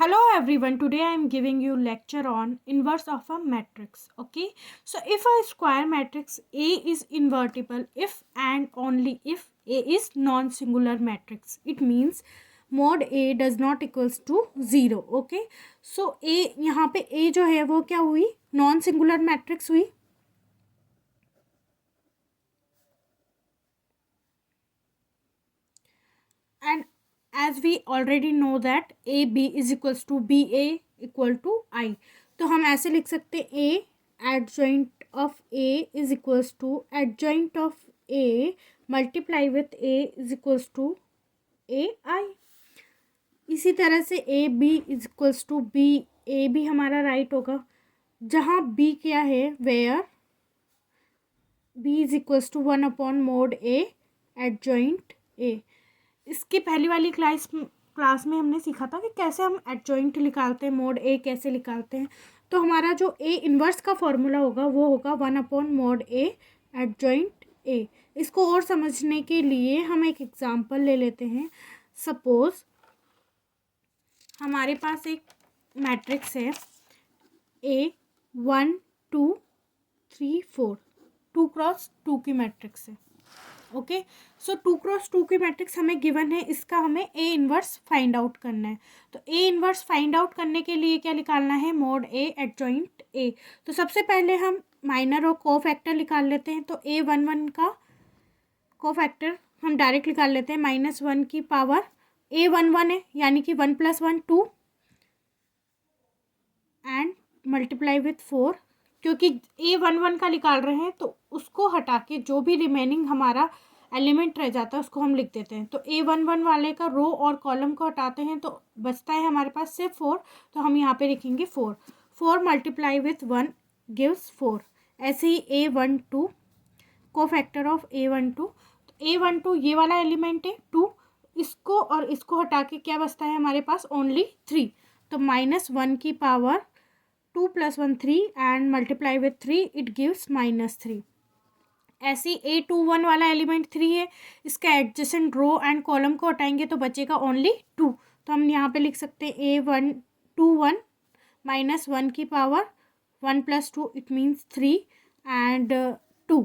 Hello everyone, today I am giving you lecture on inverse of a matrix. Okay, so if a square matrix A is invertible if and only if A is non-singular matrix, it means mod A does not equals to 0. Okay, so A यहाँ पे A जो है वो क्या हुई, non singular matrix हुई. And as we already know that A B is equals to B A equal to I, तो हम ऐसे लिख सकते A adjoint of A is equals to adjoint of A multiply with A is equals to A I. इसी तरह से A B is equals to B, A भी हमारा राइट होगा जहाँ बी क्या है, where B is equals to 1/mod A adjoint ए. इसकी पहली वाली क्लास में हमने सीखा था कि कैसे हम एडजॉइंट निकालते हैं, मोड ए कैसे निकालते हैं. तो हमारा जो ए इन्वर्स का फॉर्मूला होगा वो होगा 1/mod ए एडजॉइंट ए. इसको और समझने के लिए हम एक एग्जांपल ले लेते हैं. सपोज हमारे पास एक मैट्रिक्स है ए 1 2 3 4, 2x2 की मैट्रिक्स है. ओके, सो 2x2 की मैट्रिक्स हमें गिवन है, इसका हमें ए इन्वर्स फाइंड आउट करना है. तो ए इन्वर्स फाइंड आउट करने के लिए क्या निकालना है, मोड ए एडजॉइंट ए. तो सबसे पहले हम माइनर और को फैक्टर निकाल लेते हैं. तो A11 का को फैक्टर हम डायरेक्ट निकाल लेते हैं, -1 की पावर A11 है यानी कि 1 + 1 2 एंड मल्टीप्लाई विथ 4. क्योंकि A11 का निकाल रहे हैं तो उसको हटा के जो भी रिमेनिंग हमारा एलिमेंट रह जाता है उसको हम लिख देते हैं. तो A11 वाले का रो और कॉलम को हटाते हैं तो बचता है हमारे पास सिर्फ 4. तो हम यहाँ पे लिखेंगे 4. 4 मल्टीप्लाई विथ 1 गिव्स 4. ऐसे ही A12 को फैक्टर ऑफ A12. तो A12 ये वाला एलिमेंट है 2, इसको और इसको हटा के क्या बचता है हमारे पास, ओनली 3. तो -1 की power 2 + 1 3 and multiply with 3 it gives -3. ऐसे A21 वाला एलिमेंट 3 है, इसका एडजेसेंट रो एंड कॉलम को हटाएंगे तो बचेगा ओनली 2. तो हम यहाँ पे लिख सकते हैं A21 -1 की power 1 + 2 it means 3 and 2.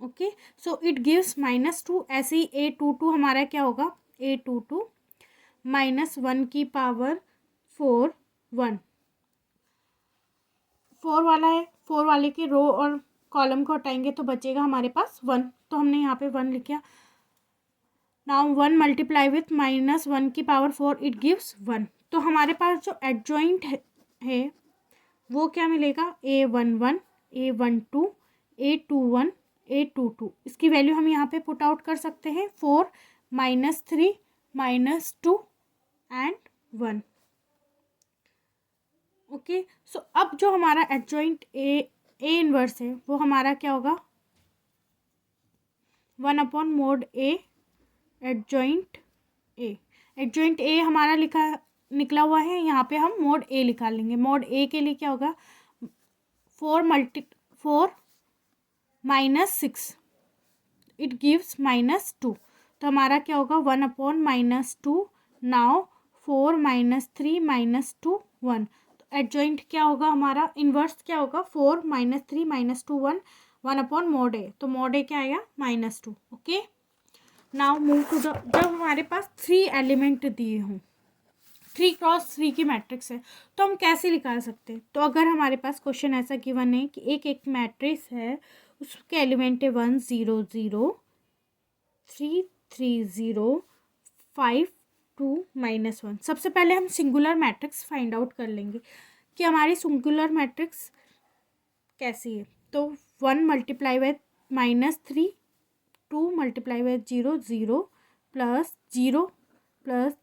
Okay, so it gives -2. ऐसे ही A22 हमारा क्या होगा, A22 -1 की पावर 4 1. 4 वाला है, 4 वाले के रो और कॉलम को हटाएंगे तो बचेगा हमारे पास 1. तो हमने यहाँ पे 1 लिखा. नाउ 1 मल्टीप्लाई विथ -1 की पावर 4 इट गिव्स 1. तो हमारे पास जो एडजॉइंट है वो क्या मिलेगा, A11 A12 A21 A22. इसकी वैल्यू हम यहाँ पे पुट आउट कर सकते हैं, 4 -3 -2 एंड 1. ओके, सो अब जो हमारा एडजॉइंट ए इन्वर्स है वो हमारा क्या होगा, 1/mod A adjoint A. Adjoint ए हमारा निकला हुआ है, यहाँ पे हम मोड ए निकाल लेंगे. मोड ए के लिए क्या होगा, 4 -6 इट गिव्स -2. तो हमारा क्या होगा, 1/-2. नाउ 4 -3 -2 1. एडजॉइंट क्या होगा हमारा, इन्वर्स क्या होगा, 4 -3 -2 1 1/mod ए. तो mod ए क्या आएगा, -2. Okay, now move to the, जब हमारे पास 3 एलिमेंट दिए हों, 3x3 की मैट्रिक्स है तो हम कैसे निकाल सकते हैं. तो अगर हमारे पास क्वेश्चन ऐसा गिवन है कि एक मैट्रिक्स है, उसके एलिमेंट है 1 0 0 3 3 0 5 2 -1. सबसे पहले हम सिंगुलर मैट्रिक्स फाइंड आउट कर लेंगे कि हमारी सिंगुलर मैट्रिक्स कैसी है. तो 1 मल्टीप्लाई विथ -3 2 मल्टीप्लाई विथ 0 0 + 0 +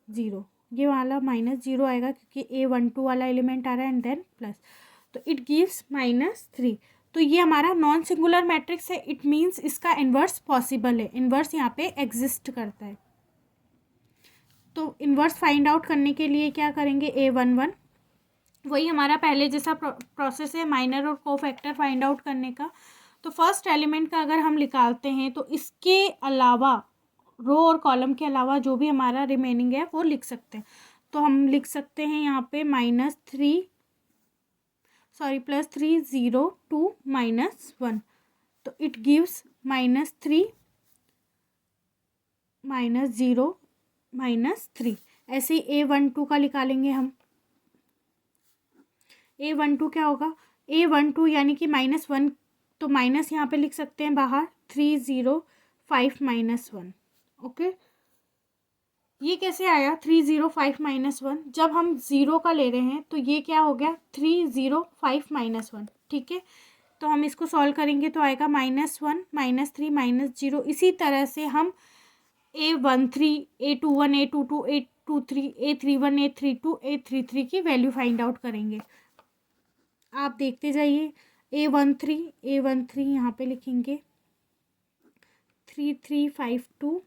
0. ये वाला -0 आएगा क्योंकि A12 वाला एलिमेंट आ रहा है एंड देन प्लस. तो इट गिव्स -3. तो ये हमारा नॉन सिंगुलर मैट्रिक्स है, इट मीन्स इसका इन्वर्स पॉसिबल है, इन्वर्स यहाँ पे एग्जिस्ट करता है. तो इन्वर्स फाइंड आउट करने के लिए क्या करेंगे, A11 वही हमारा पहले जैसा प्रोसेस है, माइनर और को फैक्टर फाइंड आउट करने का. तो फर्स्ट एलिमेंट का अगर हम निकालते हैं तो इसके अलावा रो और कॉलम के अलावा जो भी हमारा रिमेनिंग है वो लिख सकते हैं. तो हम लिख सकते हैं यहाँ पे +3 0 2 -1, तो इट गिव्स -3 -0 -3। ऐसे ही A12 का निकालेंगे हम। A12 क्या होगा, A12 यानी कि -1, तो माइनस यहाँ पे लिख सकते हैं बाहर 3 0 5 -1। ओके, ये कैसे आया 3 0 5 -1? जब हम ज़ीरो का ले रहे हैं तो ये क्या हो गया 3 0 5 -1। ठीक है, तो हम इसको सॉल्व करेंगे तो आएगा -1 -3 -0। इसी तरह से हम A13 A21 A22 A23 A31 A32 A33 की वैल्यू फाइंड आउट करेंगे। आप देखते जाइए। A13 यहाँ पे लिखेंगे 3352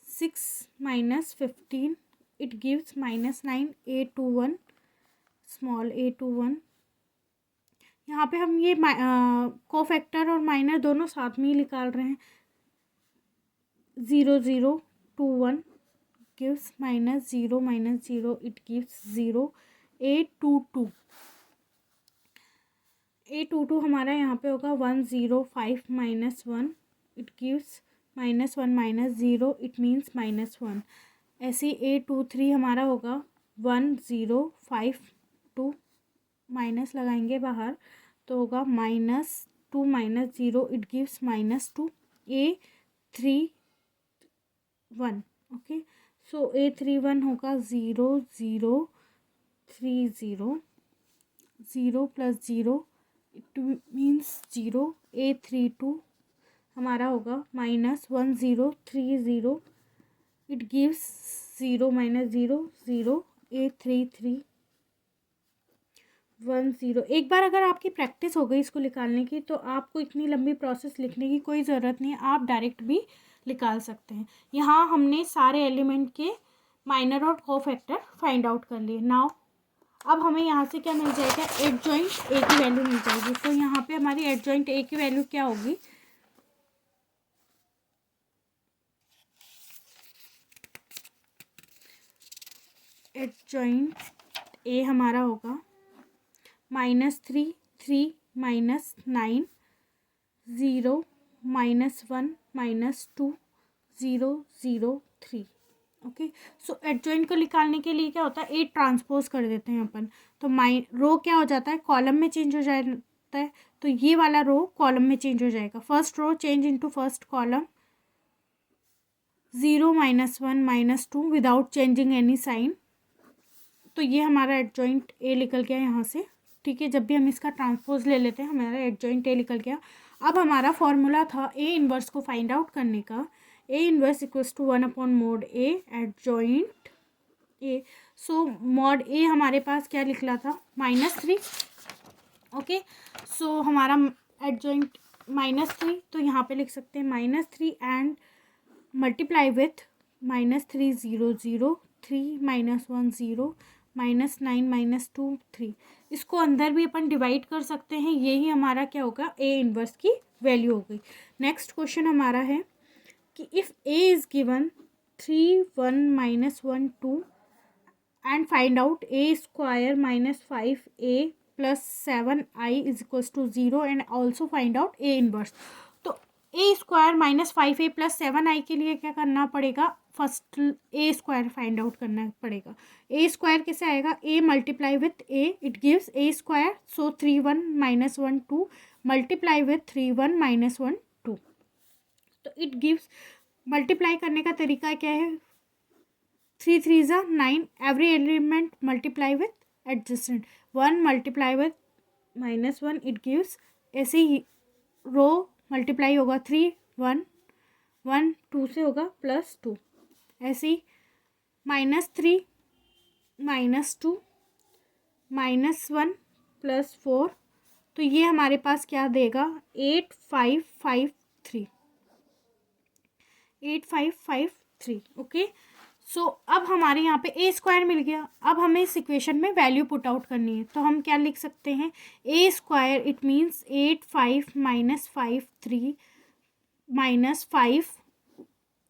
6 -15 it gives -9। A21 small A21, यहाँ पे हम ये कोफैक्टर और माइनर दोनों साथ में ही निकाल रहे हैं। 0 0 2 1 गिव्स -0 -0 इट गिव्स 0। A22 हमारा यहाँ पे होगा 1 0 5 -1 इट गिव्स -1 -0 इट मीन्स -1। ऐसे A23 हमारा होगा 1 0 5 2 माइनस लगाएंगे बाहर तो होगा -2 -0 it gives -2। A31 okay, so A31 होगा 0 0 3 0 0 + 0 इट मीन्स 0। A32 हमारा होगा -1 0 3 0 इट गिव्स 0 -0 0। A33 1 0। एक बार अगर आपकी प्रैक्टिस हो गई इसको निकालने की तो आपको इतनी लंबी प्रोसेस लिखने की कोई ज़रूरत नहीं है, आप डायरेक्ट भी निकाल सकते हैं। यहाँ हमने सारे एलिमेंट के माइनर और कोफैक्टर फाइंड आउट कर लिए। नाउ अब हमें यहाँ से क्या मिल जाएगा, एडजॉइंट ए की वैल्यू मिल जाएगी। तो यहाँ पे हमारी एडजॉइंट ए की वैल्यू क्या होगी, एडजॉइंट ए हमारा होगा -3 3 -9 0 -1 -2 0 0 3। ओके, सो एडजॉइंट को निकालने के लिए क्या होता है, ए ट्रांसपोज कर देते हैं अपन, तो रो क्या हो जाता है, कॉलम में चेंज हो जाता है। तो ये वाला रो कॉलम में चेंज हो जाएगा। First row change into first column, 0 -1 -2 without changing any sign. तो ये हमारा एडजॉइंट ए निकल गया यहाँ से। ठीक है, जब भी हम इसका ट्रांसपोज ले लेते हैं हमारा एडजॉइंट ए निकल गया। अब हमारा फॉर्मूला था ए इनवर्स को फाइंड आउट करने का, A inverse equals to 1/mod A adjoint A. So mod A हमारे पास क्या निकला था, -3। ओके, सो हमारा एडजॉइंट -3, तो यहाँ पे लिख सकते हैं -3 एंड मल्टीप्लाई विथ -3 0 0 3 -1 0 -9 -2 3। इसको अंदर भी अपन डिवाइड कर सकते हैं। यही हमारा क्या होगा, ए इनवर्स की वैल्यू हो गई। नेक्स्ट क्वेश्चन हमारा है कि if A is given 3 1 -1 2 and find out A square -5a + 7i is equals to 0 and also find out A inverse. तो ए स्क्वायर -5a + 7i के लिए क्या करना पड़ेगा, first A square find out करना पड़ेगा। ए स्क्वायर कैसे आएगा, A multiply with A it gives A square. So 3 1 -1 2 multiply with 3 1 -1 2, तो इट गिव्स, मल्टीप्लाई करने का तरीका क्या है, 3 3 ज़ा 9, every element multiply with adjacent, 1 multiply with -1 it gives. ऐसे ही रो मल्टीप्लाई होगा 3 1 1 2 से होगा +2। ऐसे ही -3 -2 -1 +4, तो ये हमारे पास क्या देगा 8 5 5 3 8 5 5 3। ओके, सो अब हमारे यहाँ पे ए स्क्वायर मिल गया। अब हमें इस इक्वेशन में वैल्यू पुट आउट करनी है, तो हम क्या लिख सकते हैं, ए स्क्वायर इट मीन्स 8 5 -5 3 -5,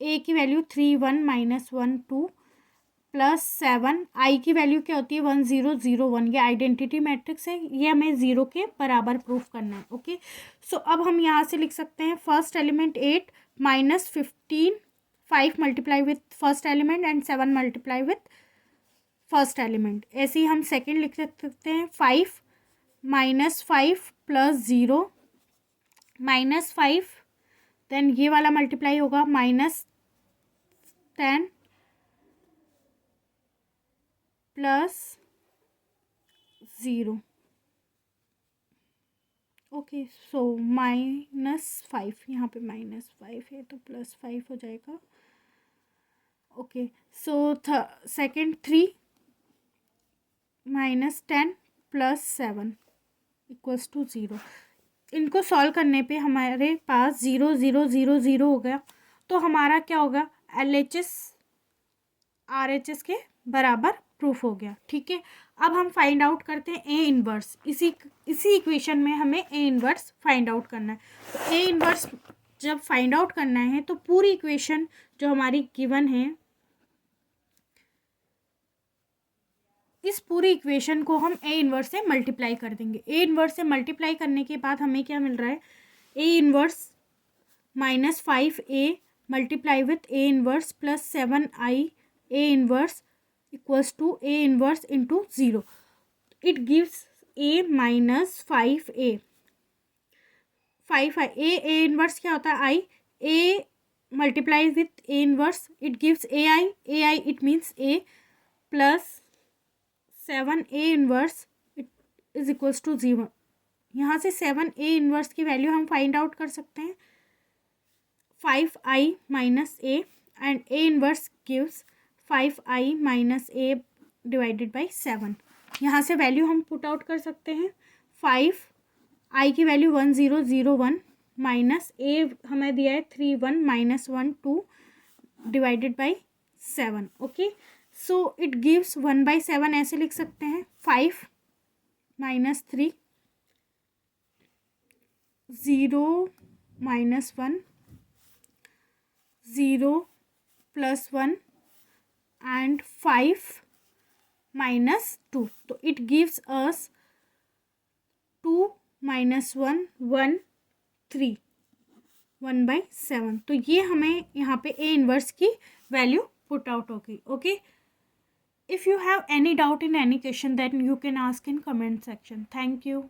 ए की वैल्यू 3 1 -1 2 प्लस 7, आई की वैल्यू क्या होती है 1 0 0 1, ये आइडेंटिटी मैट्रिक्स है, ये हमें 0 के बराबर प्रूफ करना है। ओके, सो अब हम यहाँ से लिख सकते हैं first element 8 minus 15, 5 multiply with first element and 7 multiply with first element. ऐसे ही हम सेकेंड लिख सकते हैं 5 माइनस 5 प्लस 0 माइनस 5, देन ये वाला मल्टीप्लाई होगा -10 प्लस 0। ओके, सो -5, यहाँ पे -5 है तो +5 हो जाएगा। Okay, so second 3 -10 plus 7 equals to 0। इनको सॉल्व करने पे हमारे पास 0 0 0 0 हो गया, तो हमारा क्या होगा LHS RHS के बराबर प्रूफ हो गया। ठीक है, अब हम फाइंड आउट करते हैं ए इनवर्स। इसी इक्वेशन में हमें ए इनवर्स फाइंड आउट करना है। तो ए इनवर्स जब फाइंड आउट करना है तो पूरी इक्वेशन जो हमारी गिवन है, इस पूरी इक्वेशन को हम ए इनवर्स से मल्टीप्लाई कर देंगे। ए इनवर्स से मल्टीप्लाई करने के बाद हमें क्या मिल रहा है, A inverse -5a multiply with A inverse plus 7i A inverse equals to A inverse into 0। It gives a -5a 5i A inverse क्या होता है I, a multiply with A inverse it gives ai it means a plus 7 A inverse it is equals to 0। यहाँ से 7 A inverse की value हम find out कर सकते हैं 5i minus A, and A inverse gives 5i minus A divided by 7। यहाँ से value हम पुट आउट कर सकते हैं 5i की वैल्यू 1 0 0 1 माइनस ए हमें दिया है 3 1 minus 1 2 divided by 7। Okay, so it gives 1/7, ऐसे लिख सकते हैं 5 minus 3 0 minus 1 0 plus 1 and 5 minus 2, तो it gives us 2 minus 1 1 3 1/7। तो ये हमें यहाँ पे ए इनवर्स की वैल्यू पुट आउट होगी। Okay, if you have any doubt in any question then you can ask in comment section. Thank you.